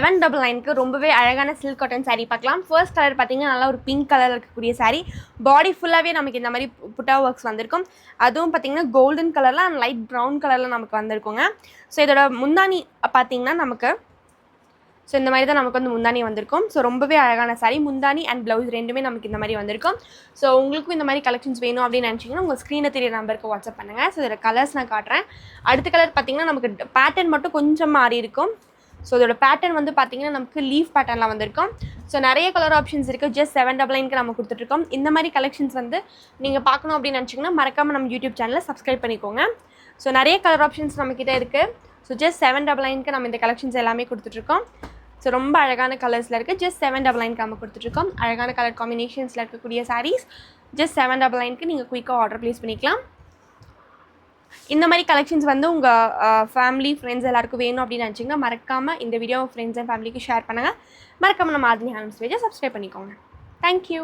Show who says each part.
Speaker 1: 799க்கு ரொம்பவே அழகான silk cotton saree பார்க்கலாம். ஃபர்ஸ்ட் கலர் பார்த்தீங்கன்னா நல்லா ஒரு பிங்க் கலரில் இருக்கக்கூடிய saree. பாடி ஃபுல்லாகவே நமக்கு இந்த மாதிரி புட்டா ஒர்க்ஸ் வந்திருக்கும். அதுவும் பார்த்தீங்கன்னா கோல்டன் கலரில் அண்ட் லைட் ப்ரௌன் கலரில் நமக்கு வந்திருக்குங்க. ஸோ இதோட முந்தானி பார்த்தீங்கன்னா நமக்கு ஸோ இந்த மாதிரி தான் நமக்கு வந்து முந்தானி வந்திருக்கும். ஸோ ரொம்பவே அழகான saree. முந்தானி அண்ட் ப்ளவுஸ் ரெண்டுமே நமக்கு இந்த மாதிரி வந்திருக்கும். ஸோ உங்களுக்கும் இந்த மாதிரி கலெக்ஷன்ஸ் வேணும் அப்படின்னு நினச்சிங்கன்னா உங்கள் ஸ்க்ரீனில் தெரிய நம்பருக்கு வாட்ஸ்அப் பண்ணுங்கள். ஸோ இதோட கலர்ஸ் நான் காட்டுறேன். அடுத்த கலர் பார்த்தீங்கன்னா நமக்கு பேட்டர்ன் மட்டும் கொஞ்சம் மாறி இருக்கும். ஸோ இதோட பேட்டர்ன் வந்து பார்த்தீங்கன்னா நமக்கு லீஃப் பேட்டர்னில் வந்திருக்கும். ஸோ நிறைய கலர் ஆப்ஷன்ஸ் இருக்குது. ஜஸ்ட் 799க்கு நம்ம கொடுத்துட்ருக்கோம். இந்த மாதிரி கலெக்ஷன்ஸ் வந்து நீங்கள் பார்க்கணும் அப்படின்னு நினச்சிங்கன்னா மறக்காமல் நம்ம யூடியூப் சேனலை சப்ஸ்கிரைப் பண்ணிக்கோங்க. ஸோ நிறைய கலர் ஆப்ஷன்ஸ் நம்மக்கிட்ட இருக்குது. ஸோ ஜஸ்ட் 799க்கு நம்ம இந்த கலெக்ஷன்ஸ் எல்லாமே கொடுத்துட்ருக்கோம். ஸோ ரொம்ப அழகான கலர்ஸில் இருக்குது. ஜஸ்ட் 799க்கு நம்ம கொடுத்துட்ருக்கோம். அழகான கலர் காம்பினேஷன்ஸில் இருக்கக்கூடிய சாரீஸ் ஜஸ்ட் 799க்கு நீங்கள் குயிக்காக ஆர்டர் ப்ளேஸ் பண்ணிக்கலாம். இந்த மாதிரி கலெக்ஷன்ஸ் வந்து உங்கள் ஃபேமிலி ஃப்ரெண்ட்ஸ் எல்லாருக்கும் வேணும் அப்படின்னு நினச்சிங்கன்னா மறக்காமல் இந்த வீடியோ ஃப்ரெண்ட்ஸ் அண்ட் ஃபேமிலிக்கு ஷேர் பண்ணுங்கள். மறக்காமல் நம்ம ஆதினி ஹேண்ட்ஸ் பேஜை சப்ஸ்கிரைப் பண்ணிக்கோங்க. தேங்க்யூ.